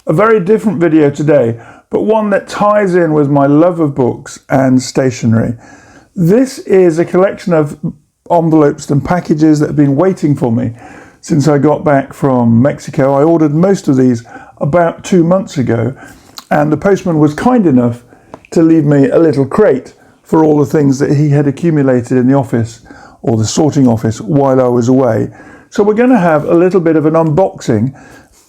A very different video today, but one that ties in with my love of books and stationery. This is a collection of envelopes and packages that have been waiting for me since I got back from Mexico. I ordered most of these about 2 months ago, and the postman was kind enough to leave me a little crate for all the things that he had accumulated in the office, or the sorting office, while I was away. So we're going to have a little bit of an unboxing.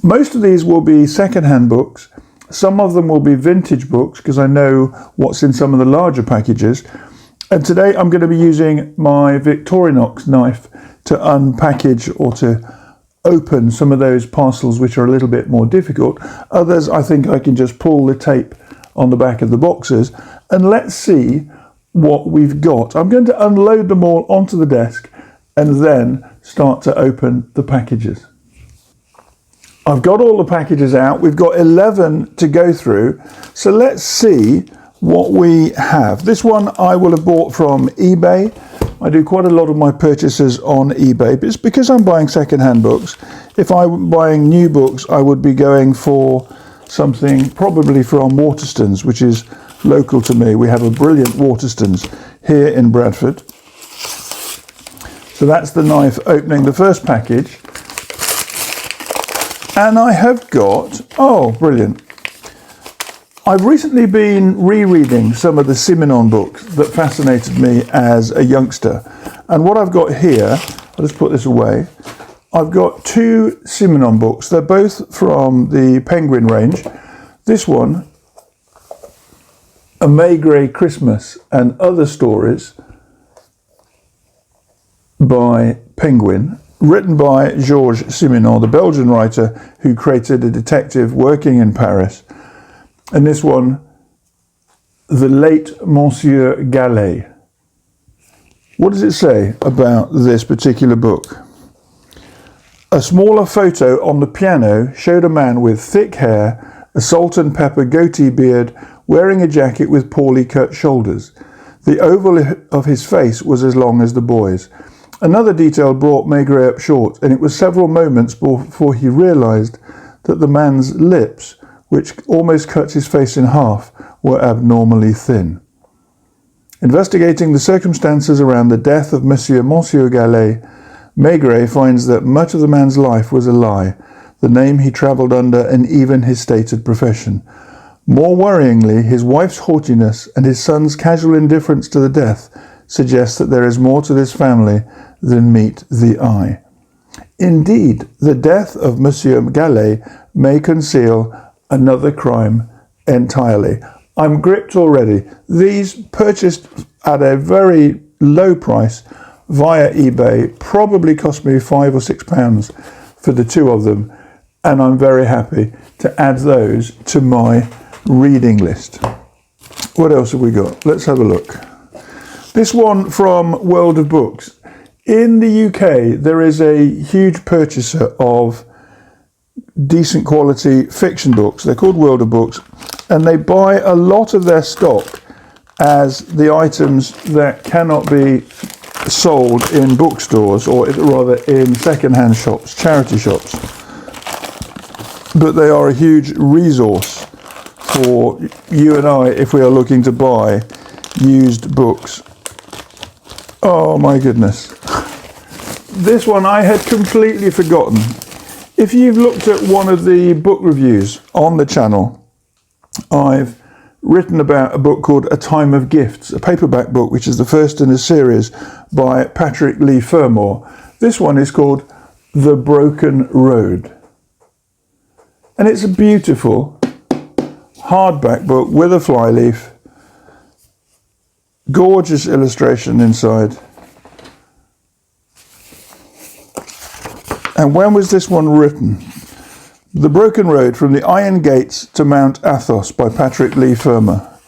Most of these will be second-hand books. Some of them will be vintage books, because I know what's in some of the larger packages. And today I'm going to be using my Victorinox knife to unpackage or to open some of those parcels which are a little bit more difficult. Others, I think I can just pull the tape on the back of the boxes, and let's see what we've got. I'm going to unload them all onto the desk and then start to open the packages. I've got all the packages out. We've got 11 to go through, so let's see what we have. This one I will have bought from eBay. I do quite a lot of my purchases on eBay, but it's because I'm buying second-hand books. If I were buying new books, I would be going for something probably from Waterstones, which is local to me. We have a brilliant Waterstones here in Bradford. So that's the knife opening the first package. And I have got, oh, brilliant. I've recently been rereading some of the Simenon books that fascinated me as a youngster. And what I've got here, I'll just put this away. I've got 2 Simenon books. They're both from the Penguin range. This one, A Maigret Christmas and Other Stories by Penguin, written by Georges Simenon, the Belgian writer who created a detective working in Paris. And this one, The Late Monsieur Gallet. What does it say about this particular book? A smaller photo on the piano showed a man with thick hair, a salt and pepper goatee beard, wearing a jacket with poorly cut shoulders. The oval of his face was as long as the boy's. Another detail brought Maigret up short, and it was several moments before he realized that the man's lips, which almost cut his face in half, were abnormally thin. Investigating the circumstances around the death of Monsieur Gallet, Maigret finds that much of the man's life was a lie, the name he travelled under, and even his stated profession. More worryingly, his wife's haughtiness and his son's casual indifference to the death suggest that there is more to this family than meet the eye. Indeed, the death of Monsieur Gallet may conceal another crime entirely. I'm gripped already. These purchased at a very low price via eBay probably cost me £5 or £6 for the 2 of them, and I'm very happy to add those to my reading list. What else have we got? Let's have a look. This one from World of Books. In the UK, there is a huge purchaser of decent quality fiction books. They're called World of Books, and they buy a lot of their stock as the items that cannot be sold in bookstores, or rather in second-hand shops, charity shops. But they are a huge resource for you and I if we are looking to buy used books. Oh my goodness. This one I had completely forgotten. If you've looked at one of the book reviews on the channel, I've written about a book called A Time of Gifts, a paperback book which is the first in a series by Patrickleighfermour. This one is called The Broken Road. And it's a beautiful hardback book with a flyleaf. Gorgeous illustration inside. And when was this one written? The Broken Road, From the Iron Gates to Mount Athos by Patrickleighfermour.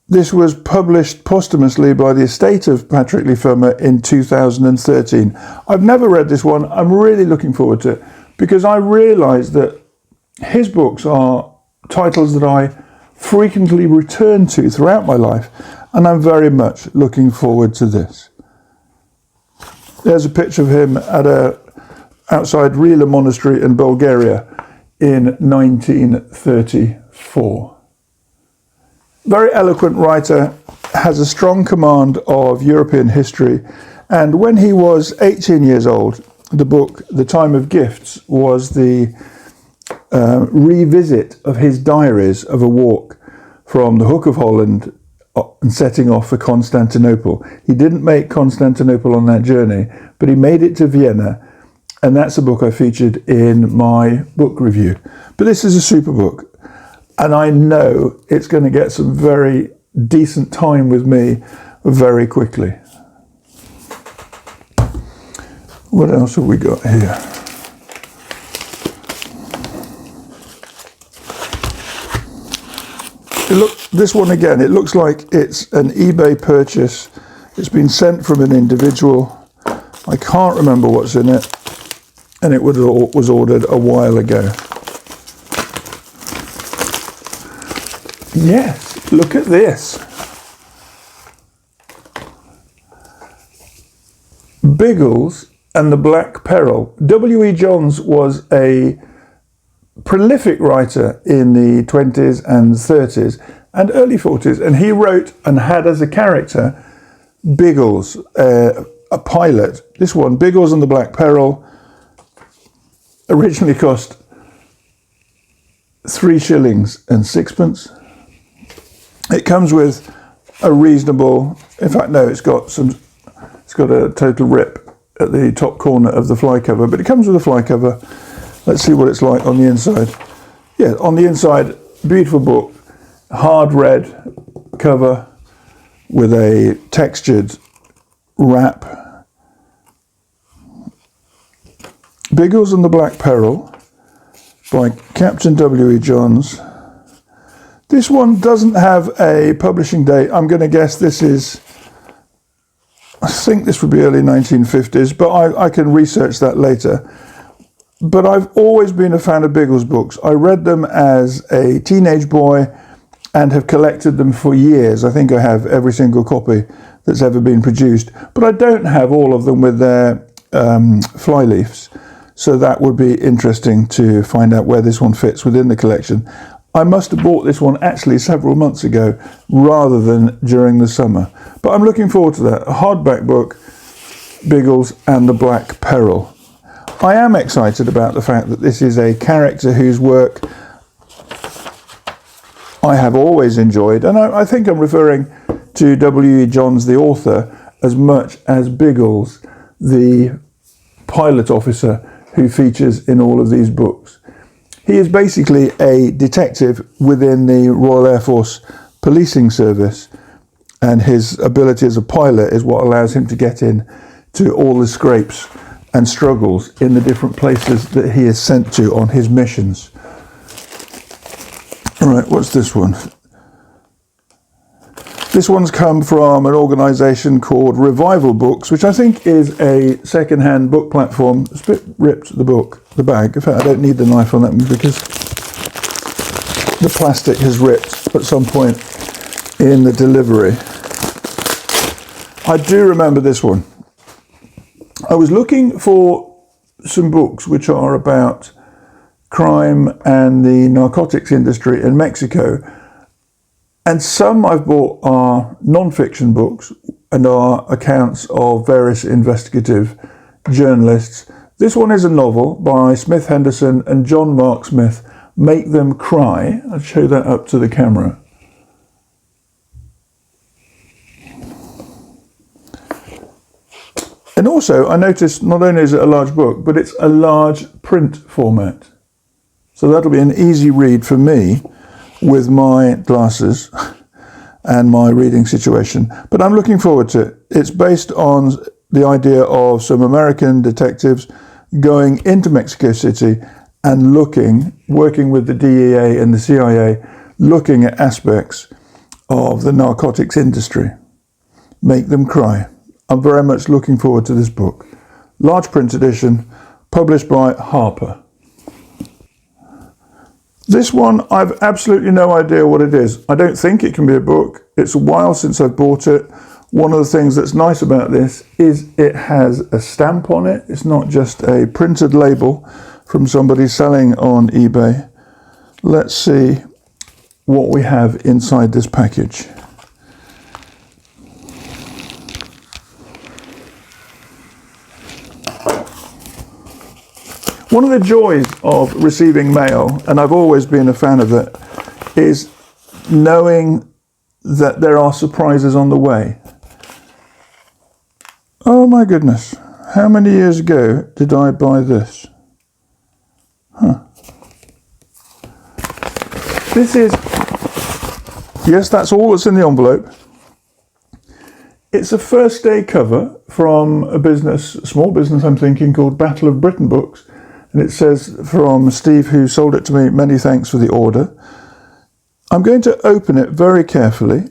This was published posthumously by the estate of Patrickleighfermour in 2013. I've never read this one. I'm really looking forward to it because I realise that his books are titles that I frequently return to throughout my life, and I'm very much looking forward to this. There's a picture of him at outside Rila Monastery in Bulgaria in 1934. Very eloquent writer, has a strong command of European history, and when he was 18 years old, the book The Time of Gifts was the revisit of his diaries of a walk from the Hook of Holland and setting off for Constantinople. He didn't make Constantinople on that journey, but he made it to Vienna, and that's a book I featured in my book review. But this is a super book, and I know it's going to get some very decent time with me very quickly. What else have we got here? This one again, it looks like it's an eBay purchase. It's been sent from an individual. I can't remember what's in it, and it was ordered a while ago. Yes, look at this. Biggles and the Black Peril. wejohns was a prolific writer in the 20s and 30s and early 40s, and he wrote and had as a character Biggles, a pilot. This one, Biggles and the Black Peril, originally cost 3 shillings and 6pence. It comes with a reasonable, in fact no, it's got a total rip at the top corner of the fly cover, but it comes with a fly cover. Let's see what it's like on the inside. Yeah, on the inside, beautiful book, hard red cover with a textured wrap. Biggles and the Black Peril by Captain wejohns. This one doesn't have a publishing date. I'm going to guess this is, I think this would be early 1950s, but I can research that later. But I've always been a fan of Biggles books. I read them as a teenage boy and have collected them for years. I think I have every single copy that's ever been produced, but I don't have all of them with their flyleafs. So that would be interesting to find out where this one fits within the collection. I must have bought this one actually several months ago rather than during the summer. But I'm looking forward to that. A hardback book, Biggles and the Black Peril. I am excited about the fact that this is a character whose work I have always enjoyed, and I think I'm referring to wejohns, the author, as much as Biggles, the pilot officer who features in all of these books. He is basically a detective within the Royal Air Force policing service, and his ability as a pilot is what allows him to get in to all the scrapes and struggles in the different places that he is sent to on his missions. All right, what's this one? This one's come from an organisation called Revival Books, which I think is a second-hand book platform. It's a bit ripped, the bag. In fact, I don't need the knife on that one because the plastic has ripped at some point in the delivery. I do remember this one. I was looking for some books which are about crime and the narcotics industry in Mexico, and some I've bought are non-fiction books and are accounts of various investigative journalists. This one is a novel by Smith Henderson and John Mark Smith, Make Them Cry. I'll show that up to the camera. And also, I noticed not only is it a large book, but it's a large print format. So that'll be an easy read for me with my glasses and my reading situation. But I'm looking forward to it. It's based on the idea of some American detectives going into Mexico City and working with the DEA and the CIA, looking at aspects of the narcotics industry. Make Them Cry. I'm very much looking forward to this book. Large print edition, published by Harper. This one, I've absolutely no idea what it is. I don't think it can be a book. It's a while since I've bought it. One of the things that's nice about this is it has a stamp on it. It's not just a printed label, from somebody selling on eBay. Let's see what we have inside this package. One of the joys of receiving mail, and I've always been a fan of it, is knowing that there are surprises on the way. Oh my goodness, how many years ago did I buy this? This is, yes, that's all that's in the envelope. It's a first day cover from a business, a small business I'm thinking, called Battle of Britain Books. And it says from Steve, who sold it to me, many thanks for the order. I'm going to open it very carefully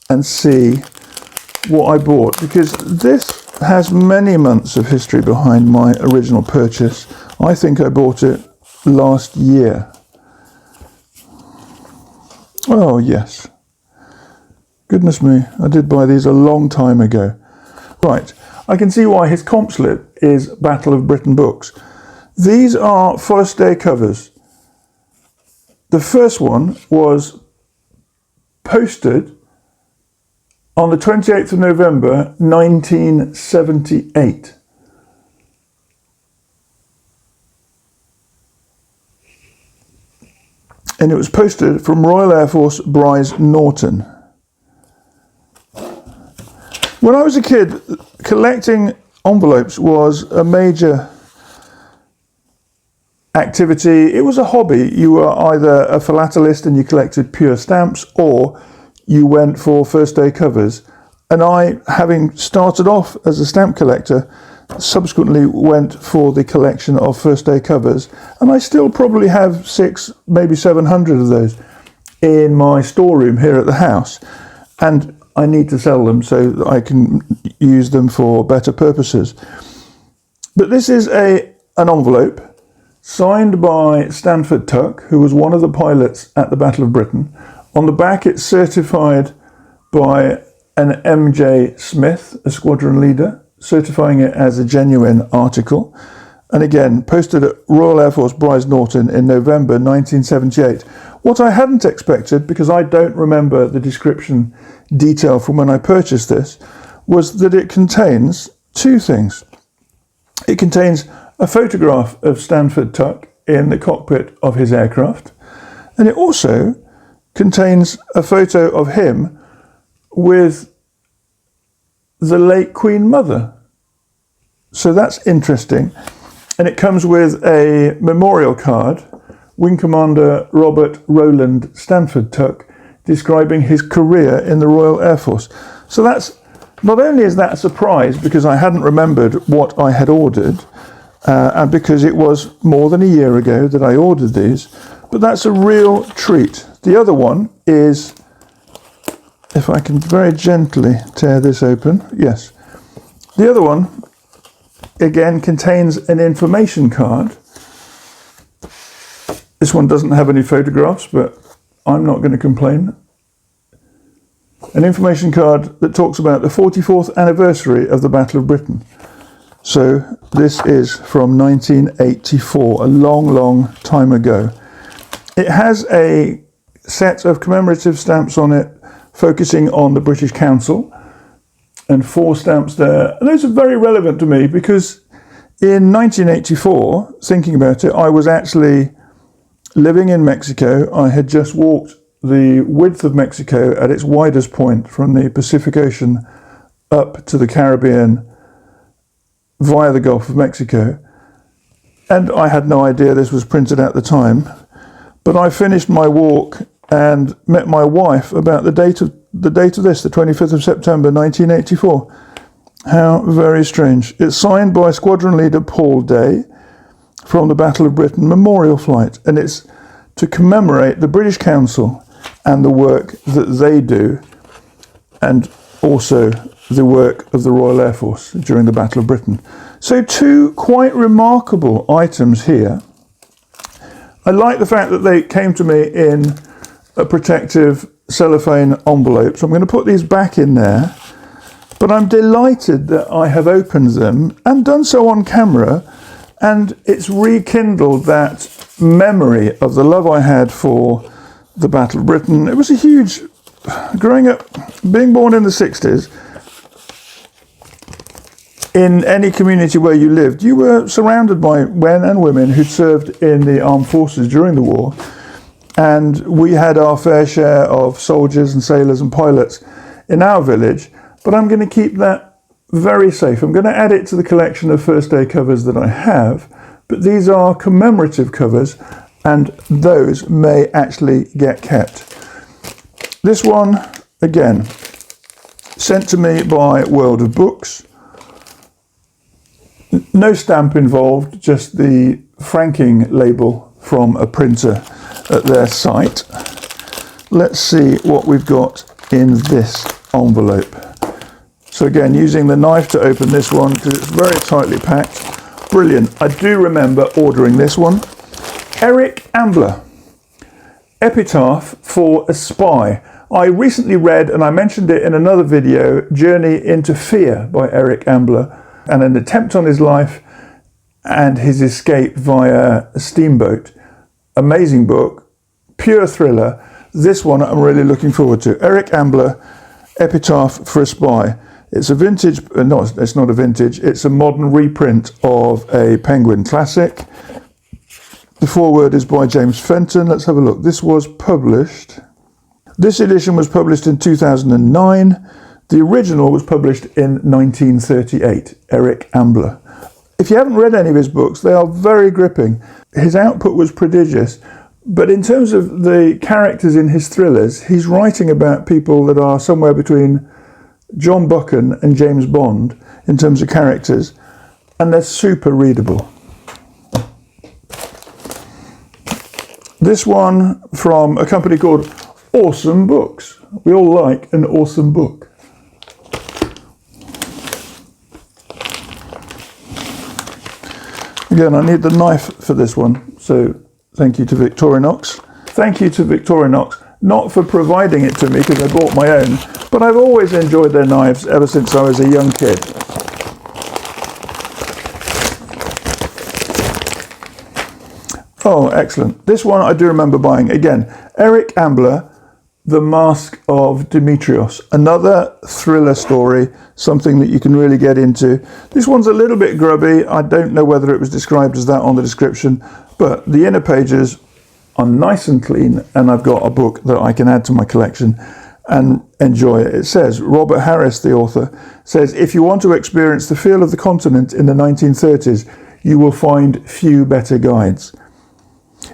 and see what I bought, because this has many months of history behind my original purchase. I think I bought it last year. Oh yes. Goodness me, I did buy these a long time ago. Right, I can see why his comp slip is Battle of Britain Books. These are first day covers. The first one was posted on the 28th of November 1978. And it was posted from Royal Air Force Bryce Norton. When I was a kid, collecting envelopes was a major activity. It was a hobby. You were either a philatelist and you collected pure stamps, or you went for first day covers. And I, having started off as a stamp collector, subsequently went for the collection of first day covers, and I still probably have 600, maybe 700 of those in my storeroom here at the house, and I need to sell them so that I can use them for better purposes. But this is an envelope signed by Stanford Tuck, who was one of the pilots at the Battle of Britain. On the back it's certified by an M.J. Smith, a squadron leader, certifying it as a genuine article, and again posted at Royal Air Force Bryce Norton in November 1978. What I hadn't expected, because I don't remember the description detail from when I purchased this, was that it contains two things. It contains a photograph of Stanford Tuck in the cockpit of his aircraft, and it also contains a photo of him with the late Queen Mother. So that's interesting. And it comes with a memorial card, Wing Commander Robert Roland Stanford Tuck, describing his career in the Royal Air Force. So that's, not only is that a surprise because I hadn't remembered what I had ordered, and because it was more than a year ago that I ordered these, but that's a real treat. The other one is, if I can very gently tear this open, yes. The other one, again, contains an information card. This one doesn't have any photographs, but I'm not going to complain. An information card that talks about the 44th anniversary of the Battle of Britain. So this is from 1984, a long, long time ago. It has a set of commemorative stamps on it, focusing on the British Council, and 4 stamps there. And those are very relevant to me because in 1984, thinking about it, I was actually living in Mexico. I had just walked the width of Mexico at its widest point from the Pacific Ocean up to the Caribbean via the Gulf of Mexico. And I had no idea this was printed at the time. But I finished my walk and met my wife about the date of this, the 25th of September 1984. How very strange. It's signed by Squadron Leader Paul Day from the Battle of Britain Memorial Flight, and it's to commemorate the British Council and the work that they do, and also the work of the Royal Air Force during the Battle of Britain. So 2 quite remarkable items here. I like the fact that they came to me in a protective cellophane envelope, so I'm going to put these back in there, but I'm delighted that I have opened them and done so on camera, And it's rekindled that memory of the love I had for the Battle of Britain. It was a huge, growing up, being born in the 60s, in any community where you lived, you were surrounded by men and women who served in the armed forces during the war. And we had our fair share of soldiers and sailors and pilots in our village. But I'm going to keep that very safe. I'm going to add it to the collection of first day covers that I have, but these are commemorative covers and those may actually get kept. This one, again, sent to me by World of Books. No stamp involved, just the franking label from a printer at their site. Let's see what we've got in this envelope. So again, using the knife to open this one because it's very tightly packed. Brilliant. I do remember ordering this one. Eric Ambler, Epitaph for a Spy. I recently read, and I mentioned it in another video, Journey into Fear by Eric Ambler, and an attempt on his life and his escape via a steamboat. Amazing book, pure thriller. This one I'm really looking forward to. Eric Ambler, Epitaph for a Spy. It's a vintage, no, it's not a vintage, it's a modern reprint of a Penguin classic. The foreword is by James Fenton. Let's have a look. This was published. This edition was published in 2009. The original was published in 1938, Eric Ambler. If you haven't read any of his books, they are very gripping. His output was prodigious, but in terms of the characters in his thrillers, he's writing about people that are somewhere between John Buchan and James Bond in terms of characters, and they're super readable. This one from a company called Awesome Books. We all like an awesome book. Again, I need the knife for this one, so thank you to Victorinox. Thank you to Victorinox, not for providing it to me because I bought my own, but I've always enjoyed their knives ever since I was a young kid. Oh, excellent. This one I do remember buying. Again, Eric Ambler, The Mask of Demetrios. Another thriller story, something that you can really get into. This one's a little bit grubby. I don't know whether it was described as that on the description, but the inner pages are nice and clean, and I've got a book that I can add to my collection and enjoy it. It says, Robert Harris, the author, says, if you want to experience the feel of the continent in the 1930s, you will find few better guides.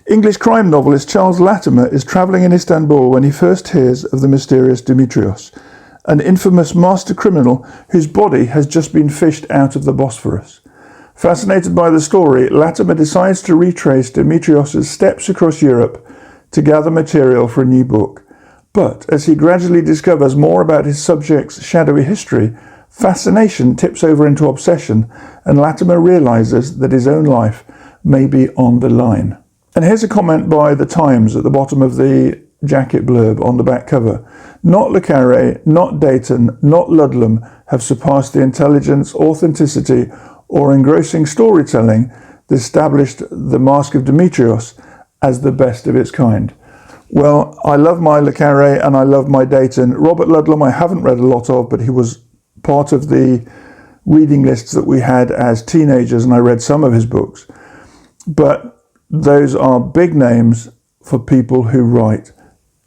English crime novelist Charles Latimer is travelling in Istanbul when he first hears of the mysterious Demetrios, an infamous master criminal whose body has just been fished out of the Bosphorus. Fascinated by the story, Latimer decides to retrace Demetrios' steps across Europe to gather material for a new book. But as he gradually discovers more about his subject's shadowy history, fascination tips over into obsession, and Latimer realises that his own life may be on the line. And here's a comment by The Times at the bottom of the jacket blurb on the back cover. Not Le Carré, not Dayton, not Ludlam have surpassed the intelligence, authenticity, or engrossing storytelling that established The Mask of Demetrios as the best of its kind. Well, I love my Le Carré and I love my Dayton. Robert Ludlum I haven't read a lot of, but he was part of the reading lists that we had as teenagers, and I read some of his books. But those are big names for people who write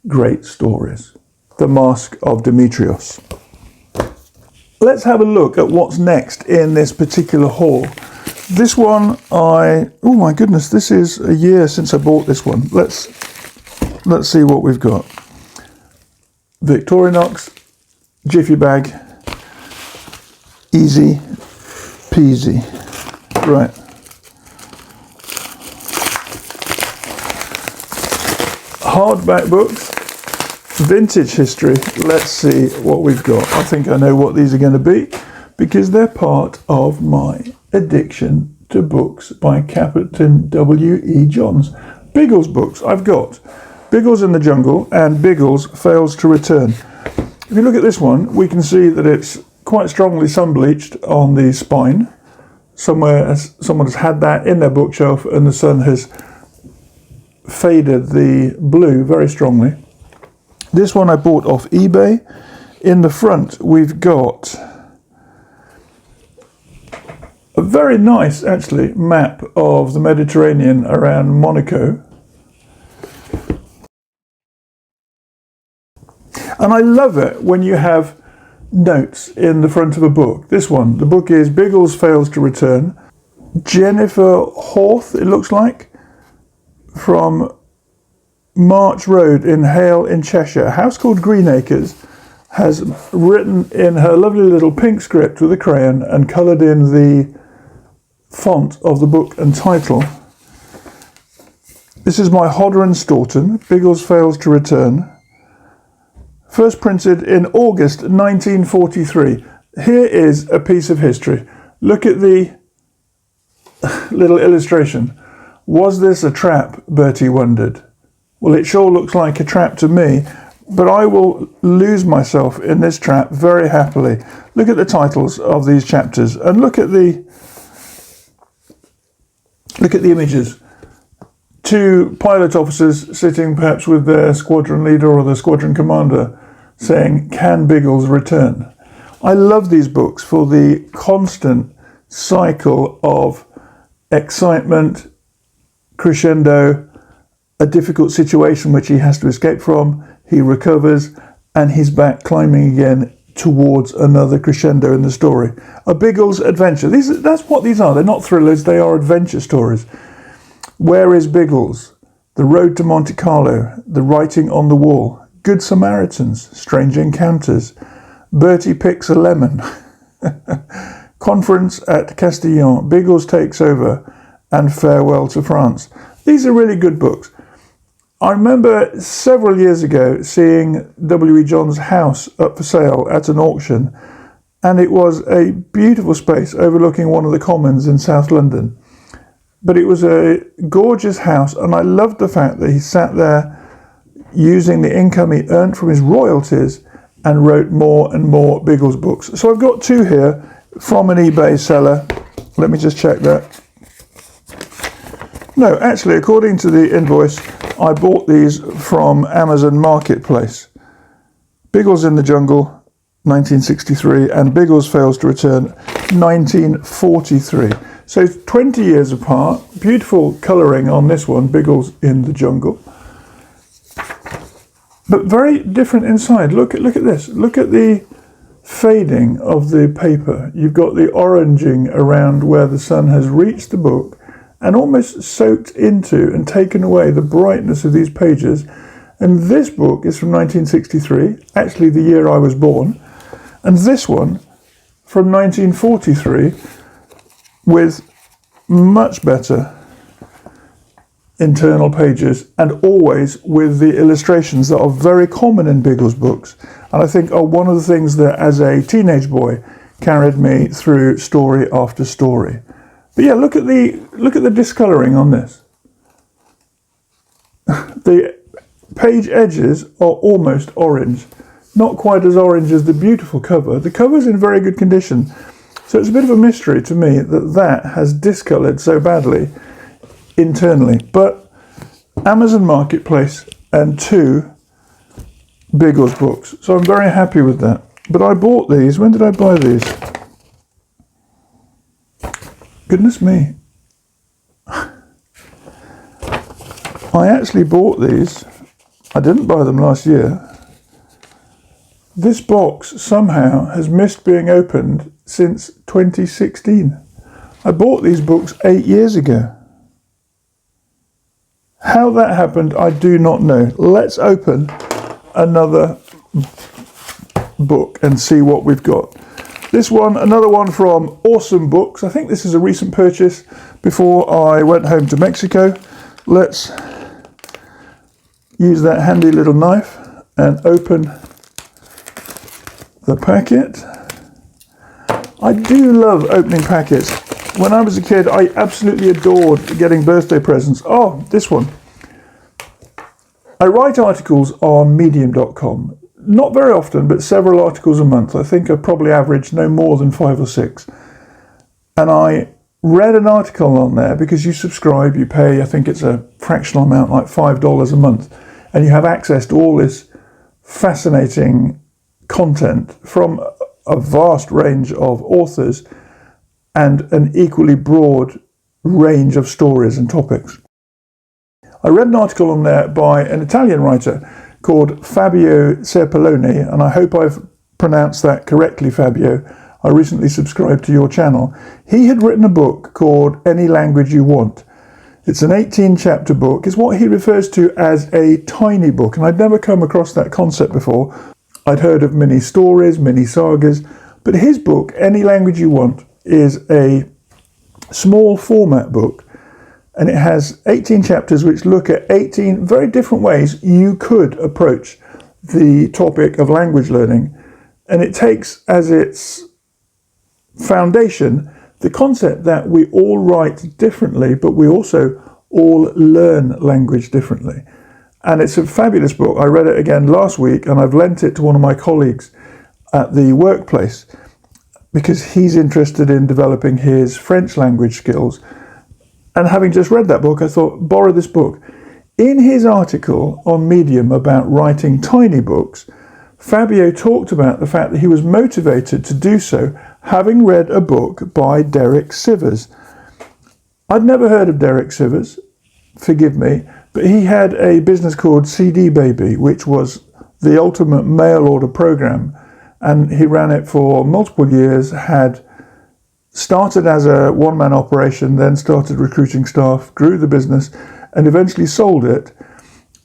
great stories. The Mask of Demetrios. Let's have a look at what's next in this particular haul. This one oh my goodness, this is a year since I bought this one. Let's see what we've got. Victorinox, Jiffy Bag, easy peasy. Right. Hardback books, vintage history. Let's see what we've got. I think I know what these are going to be because they're part of my addiction to books by Captain W.E. Johns. Biggles books. I've got Biggles in the Jungle and Biggles Fails to Return. If you look at this one, we can see that it's quite strongly sun bleached on the spine. someone has had that in their bookshelf and the sun has faded the blue very strongly. This one I bought off eBay. In the front we've got a very nice, actually, map of the Mediterranean around Monaco. And I love it when you have notes in the front of a book. This one, the book is Biggles Fails to Return. Jennifer Hawth, it looks like, from March Road in Hale in Cheshire. A house called Greenacres has written in her lovely little pink script with a crayon and coloured in the font of the book and title. This is my Hodder and Stoughton, Biggles Fails to Return. First printed in August 1943. Here is a piece of history. Look at the little illustration. Was this a trap, Bertie wondered. Well, it sure looks like a trap to me, but I will lose myself in this trap very happily. Look at the titles of these chapters and look at the images. Two pilot officers sitting perhaps with their squadron leader or the squadron commander saying, "Can Biggles return?" I love these books for the constant cycle of excitement, crescendo, a difficult situation which he has to escape from, he recovers, and he's back climbing again towards another crescendo in the story. A Biggles adventure. That's what these are. They're not thrillers, they are adventure stories. Where is Biggles? The Road to Monte Carlo, The Writing on the Wall, Good Samaritans, Strange Encounters, Bertie Picks a Lemon, Conference at Castillon, Biggles Takes Over, and Farewell to France. These are really good books. I remember several years ago seeing wejohns' house up for sale at an auction, and it was a beautiful space overlooking one of the commons in South London. But it was a gorgeous house, and I loved the fact that he sat there using the income he earned from his royalties and wrote more and more Biggles books. So I've got two here from an eBay seller. Let me just check that. No, actually, according to the invoice, I bought these from Amazon Marketplace. Biggles in the Jungle, 1963, and Biggles Fails to Return, 1943. So 20 years apart. Beautiful colouring on this one, Biggles in the Jungle. But very different inside. Look at this. Look at the fading of the paper. You've got the oranging around where the sun has reached the book and almost soaked into and taken away the brightness of these pages. And this book is from 1963, actually the year I was born. And this one from 1943 with much better internal pages and always with the illustrations that are very common in Biggles books, and I think are one of the things that as a teenage boy carried me through story after story. But yeah, look at the discolouring on this. The page edges are almost orange, not quite as orange as the beautiful cover. The cover's in very good condition, so it's a bit of a mystery to me that has discoloured so badly internally. But Amazon Marketplace and two Biggles books, so I'm very happy with that. But I bought these. When did I buy these? Goodness me. I actually bought these. I didn't buy them last year. This box somehow has missed being opened since 2016. I bought these books 8 years ago. How that happened, I do not know. Let's open another book and see what we've got. This one, another one from Awesome Books. I think this is a recent purchase before I went home to Mexico. Let's use that handy little knife and open the packet. I do love opening packets. When I was a kid, I absolutely adored getting birthday presents. Oh, this one. I write articles on medium.com. Not very often, but several articles a month. I think I probably average no more than 5 or 6. And I read an article on there because you subscribe, you pay, I think it's a fractional amount, like $5 a month, and you have access to all this fascinating content from a vast range of authors and an equally broad range of stories and topics. I read an article on there by an Italian writer called Fabio Serpelloni, and I hope I've pronounced that correctly, Fabio. I recently subscribed to your channel. He had written a book called Any Language You Want. It's an 18-chapter book. It's what he refers to as a tiny book, and I'd never come across that concept before. I'd heard of mini stories, mini sagas, but his book, Any Language You Want, is a small format book, and it has 18 chapters which look at 18 very different ways you could approach the topic of language learning, and it takes as its foundation the concept that we all write differently, but we also all learn language differently. And it's a fabulous book. I read it again last week, and I've lent it to one of my colleagues at the workplace because he's interested in developing his French language skills. And having just read that book, I thought, borrow this book. In his article on Medium about writing tiny books, Fabio talked about the fact that he was motivated to do so having read a book by Derek Sivers. I'd never heard of Derek Sivers, forgive me, but he had a business called CD Baby, which was the ultimate mail order program, and he ran it for multiple years, had started as a one-man operation, then started recruiting staff, grew the business, and eventually sold it.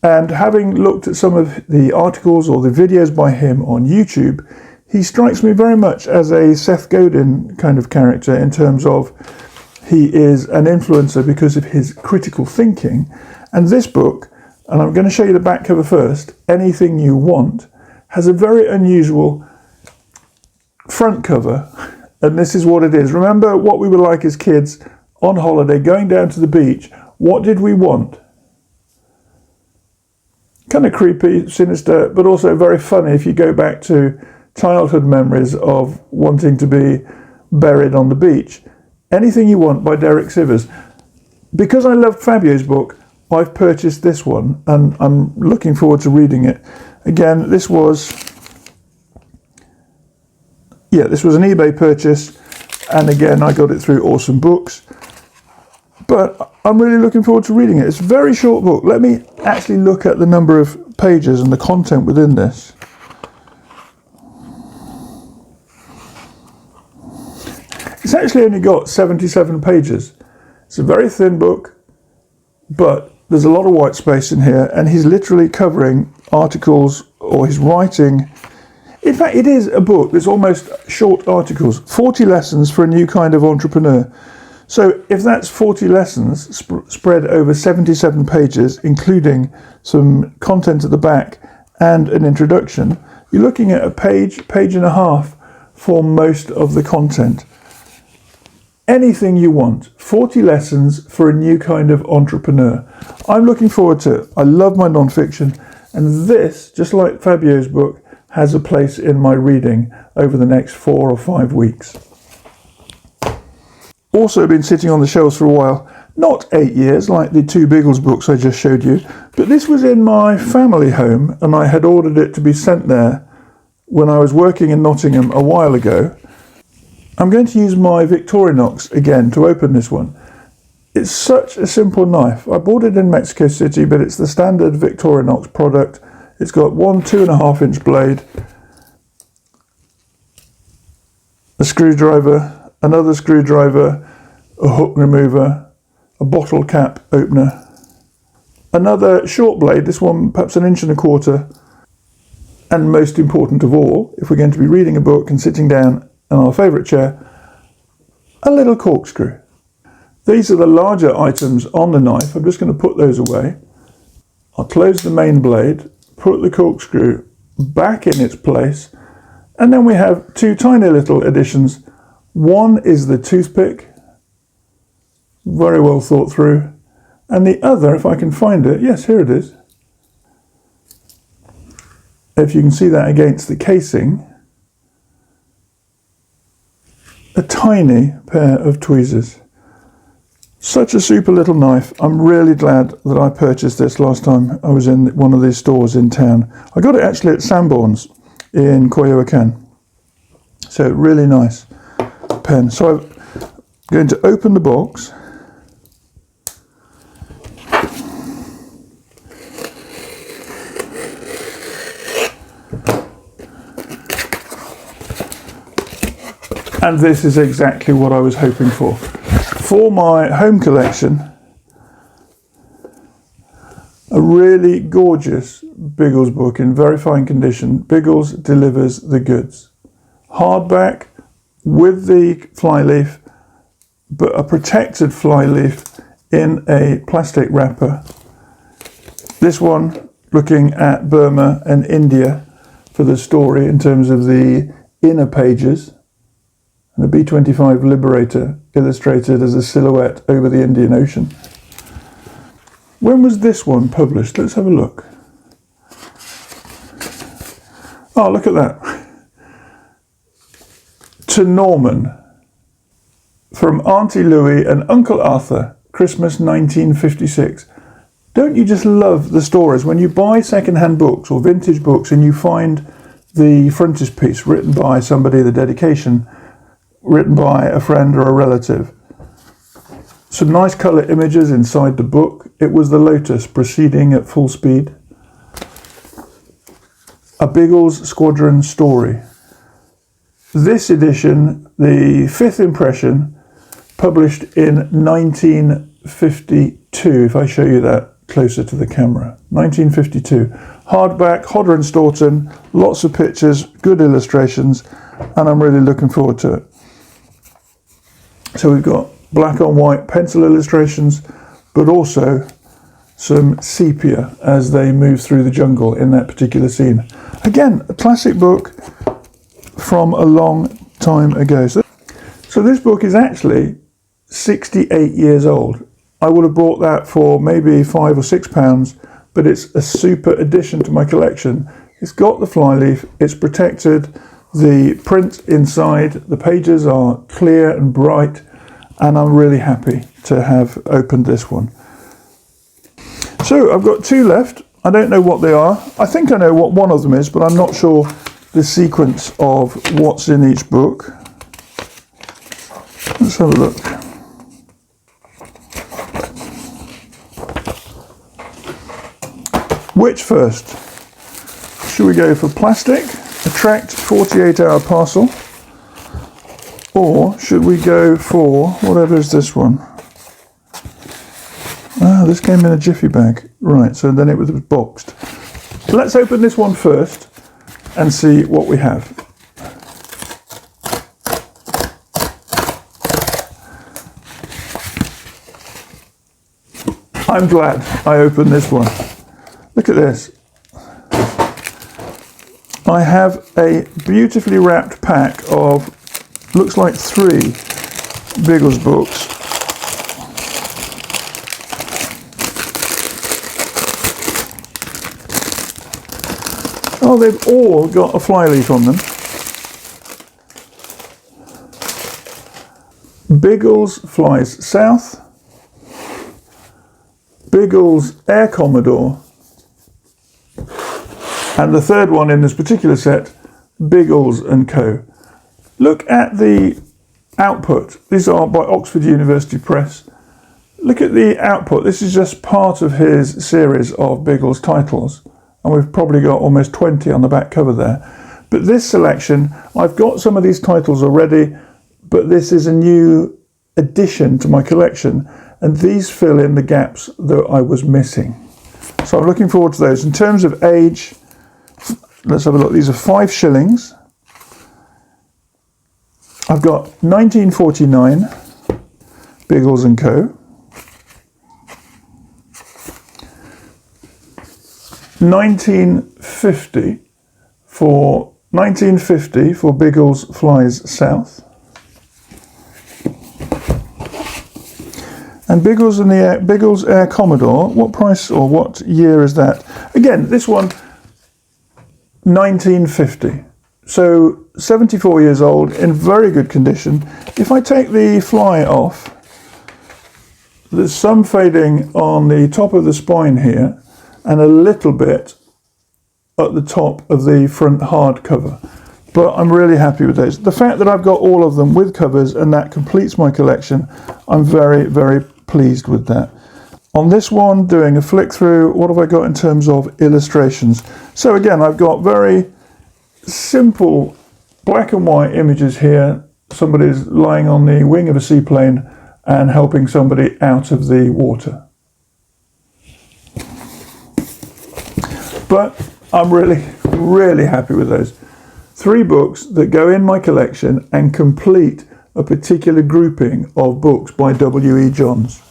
And having looked at some of the articles or the videos by him on YouTube, he strikes me very much as a Seth Godin kind of character in terms of he is an influencer because of his critical thinking. And this book, and I'm going to show you the back cover first, Anything You Want, has a very unusual front cover. And this is what it is. Remember what we were like as kids on holiday, going down to the beach. What did we want? Kind of creepy, sinister, but also very funny if you go back to childhood memories of wanting to be buried on the beach. Anything You Want by Derek Sivers. Because I loved Fabio's book, I've purchased this one, and I'm looking forward to reading it. Again, this was an eBay purchase, and again, I got it through Awesome Books. But I'm really looking forward to reading it. It's a very short book. Let me actually look at the number of pages and the content within this. It's actually only got 77 pages. It's a very thin book, but there's a lot of white space in here, and he's literally covering articles, or he's writing. In fact, it is a book that's almost short articles, 40 lessons for a new kind of entrepreneur. So if that's 40 lessons spread over 77 pages, including some content at the back and an introduction, you're looking at a page and a half for most of the content. Anything You Want, 40 lessons for a new kind of entrepreneur. I'm looking forward to it. I love my non-fiction, and this, just like Fabio's book, has a place in my reading over the next 4 or 5 weeks. Also been sitting on the shelves for a while, not 8 years like the 2 Biggles books I just showed you, but this was in my family home, and I had ordered it to be sent there when I was working in Nottingham a while ago. I'm going to use my Victorinox again to open this one. It's such a simple knife. I bought it in Mexico City, but it's the standard Victorinox product. It's got one 2.5 inch blade, a screwdriver, another screwdriver, a hook remover, a bottle cap opener, another short blade, this one perhaps 1.25 inches, and most important of all, if we're going to be reading a book and sitting down in our favourite chair, a little corkscrew. These are the larger items on the knife. I'm just going to put those away. I'll close the main blade, put the corkscrew back in its place, and then we have 2 tiny little additions. One is the toothpick, very well thought through, and the other, if I can find it, yes, here it is. If you can see that against the casing, a tiny pair of tweezers. Such a super little knife. I'm really glad that I purchased this last time I was in one of these stores in town. I got it actually at Sanborn's in Coyoacán. So really nice pen. So I'm going to open the box. And this is exactly what I was hoping for. For my home collection, a really gorgeous Biggles book in very fine condition. Biggles delivers the goods. Hardback with the flyleaf, but a protected flyleaf in a plastic wrapper. This one looking at Burma and India for the story in terms of the inner pages. And a B-25 Liberator illustrated as a silhouette over the Indian Ocean. When was this one published? Let's have a look. Oh, look at that. To Norman, from Auntie Louie and Uncle Arthur, Christmas 1956. Don't you just love the stories when you buy second-hand books or vintage books and you find the frontispiece written by somebody, the dedication written by a friend or a relative. Some nice colour images inside the book. It was the Lotus proceeding at full speed. A Biggles Squadron story. This edition, the 5th impression, published in 1952, if I show you that closer to the camera. 1952. Hardback, Hodder and Stoughton, lots of pictures, good illustrations, and I'm really looking forward to it. So we've got black on white pencil illustrations, but also some sepia as they move through the jungle in that particular scene. Again, a classic book from a long time ago. So this book is actually 68 years old. I would have bought that for maybe £5 or £6, but it's a super addition to my collection. It's got the flyleaf, it's protected, the print inside, the pages are clear and bright, and I'm really happy to have opened this one. So I've got 2 left. I don't know what they are. I think I know what one of them is, but I'm not sure the sequence of what's in each book. Let's have a look. Which first? Should we go for plastic, a tracked 48-hour parcel? Or should we go for, whatever is this one? Ah, this came in a jiffy bag. Right, so then it was boxed. So let's open this one first and see what we have. I'm glad I opened this one. Look at this. I have a beautifully wrapped pack of, looks like 3 Biggles books. Oh, they've all got a flyleaf on them. Biggles Flies South. Biggles Air Commodore. And the third one in this particular set, Biggles and Co. Look at the output. These are by Oxford University Press. Look at the output. This is just part of his series of Biggles titles. And we've probably got almost 20 on the back cover there. But this selection, I've got some of these titles already, but this is a new addition to my collection. And these fill in the gaps that I was missing. So I'm looking forward to those. In terms of age, let's have a look. These are 5 shillings. I've got 1949, Biggles and Co. 1950 for Biggles Flies South. And Biggles and the Biggles Air Commodore, what price or what year is that? Again, this one, 1950. So 74 years old, in very good condition. If I take the fly off, There's some fading on the top of the spine here and a little bit at the top of the front hardcover. But I'm really happy with those. The fact that I've got all of them with covers and that completes my collection, I'm very, very pleased with that. On this one, doing a flick through, what have I got in terms of illustrations? So again, I've got very simple black and white images here. Somebody's lying on the wing of a seaplane and helping somebody out of the water. But I'm really, really happy with those. 3 books that go in my collection and complete a particular grouping of books by W.E. Johns.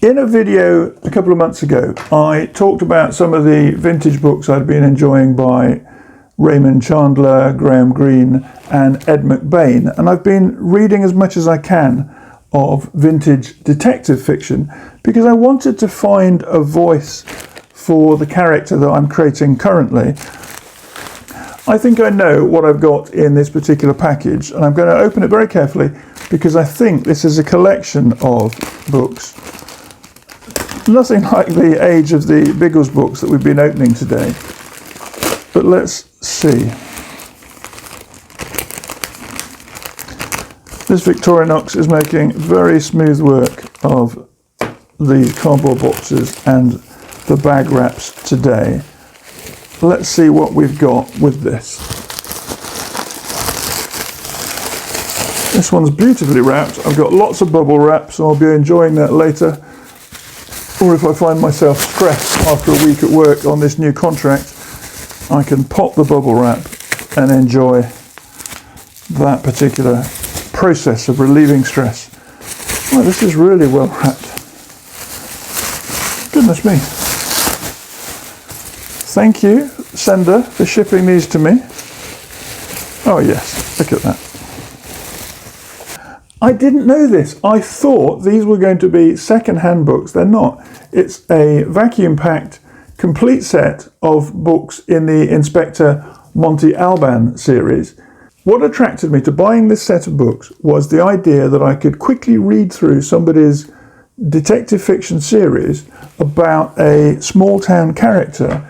In a video a couple of months ago, I talked about some of the vintage books I'd been enjoying by Raymond Chandler, Graham Greene and Ed McBain, and I've been reading as much as I can of vintage detective fiction because I wanted to find a voice for the character that I'm creating currently. I think I know what I've got in this particular package, and I'm going to open it very carefully because I think this is a collection of books. Nothing like the age of the Biggles books that we've been opening today. But let's see. This Victorinox is making very smooth work of the cardboard boxes and the bag wraps today. Let's see what we've got with this. This one's beautifully wrapped. I've got lots of bubble wrap, so I'll be enjoying that later. Or if I find myself stressed after a week at work on this new contract, I can pop the bubble wrap and enjoy that particular process of relieving stress. Well, this is really well wrapped. Goodness me. Thank you, sender, for shipping these to me. Oh yes, look at that. I didn't know this. I thought these were going to be second-hand books. They're not. It's a vacuum-packed complete set of books in the Inspector Monty Alban series. What attracted me to buying this set of books was the idea that I could quickly read through somebody's detective fiction series about a small-town character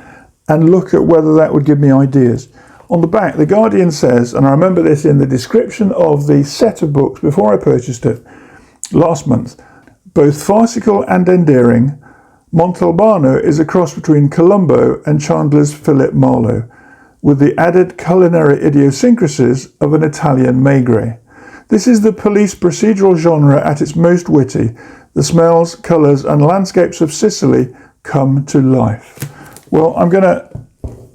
and look at whether that would give me ideas. On the back, The Guardian says, and I remember this in the description of the set of books before I purchased it last month, both farcical and endearing, Montalbano is a cross between Columbo and Chandler's Philip Marlowe, with the added culinary idiosyncrasies of an Italian maigre. This is the police procedural genre at its most witty. The smells, colours and landscapes of Sicily come to life. Well, I'm going to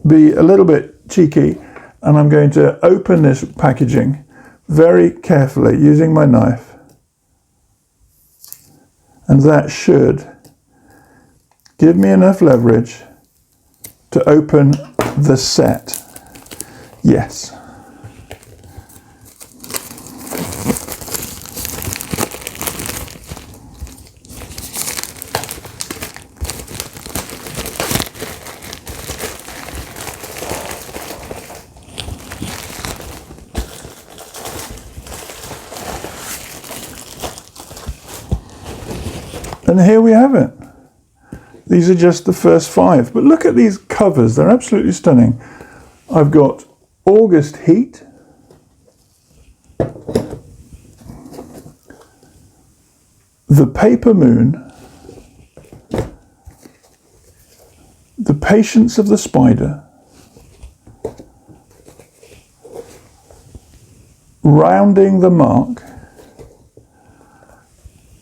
be a little bit cheeky and I'm going to open this packaging very carefully using my knife, and that should give me enough leverage to open the set. Yes. And here we have it. These are just the first 5. But look at these covers. They're absolutely stunning. I've got August Heat. The Paper Moon. The Patience of the Spider. Rounding the Mark.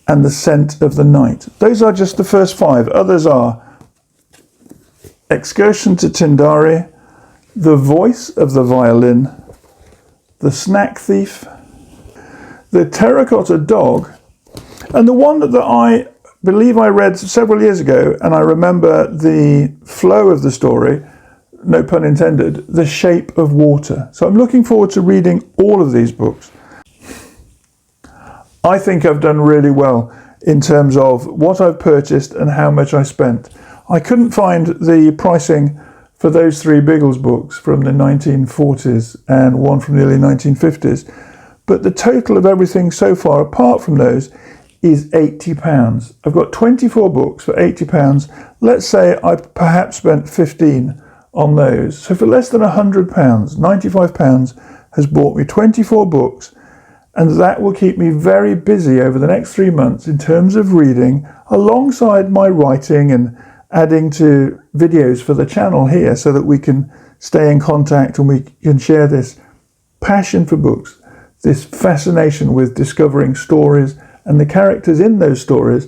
And The Scent of the Night. Those are just the first 5. Others are Excursion to Tindari, The Voice of the Violin, The Snack Thief, The Terracotta Dog, and the one that I believe I read several years ago, and I remember the flow of the story, no pun intended, The Shape of Water. So I'm looking forward to reading all of these books. I think I've done really well in terms of what I've purchased and how much I spent. I couldn't find the pricing for those 3 Biggles books from the 1940s and one from the early 1950s, but the total of everything so far, apart from those, is £80. I've got 24 books for £80. Let's say I perhaps spent 15 on those. So for less than £100, £95 has bought me 24 books, and that will keep me very busy over the next 3 months in terms of reading, alongside my writing and adding to videos for the channel here, so that we can stay in contact and we can share this passion for books, this fascination with discovering stories and the characters in those stories.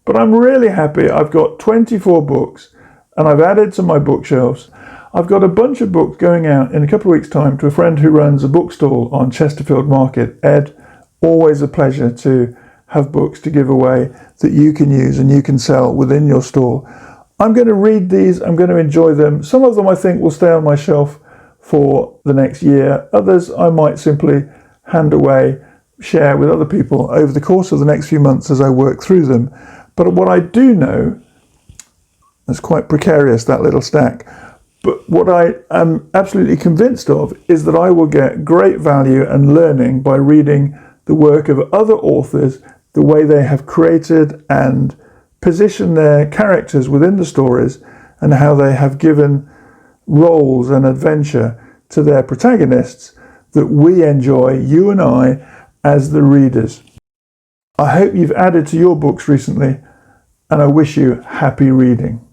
But I'm really happy I've got 24 books and I've added to my bookshelves. I've got a bunch of books going out in a couple of weeks' time to a friend who runs a bookstall on Chesterfield Market. Ed, always a pleasure to have books to give away that you can use and you can sell within your stall. I'm going to read these, I'm going to enjoy them. Some of them I think will stay on my shelf for the next year. Others I might simply hand away, share with other people over the course of the next few months as I work through them. But what I do know, it's quite precarious, that little stack, but what I am absolutely convinced of is that I will get great value and learning by reading the work of other authors, the way they have created and positioned their characters within the stories, and how they have given roles and adventure to their protagonists that we enjoy, you and I, as the readers. I hope you've added to your books recently, and I wish you happy reading.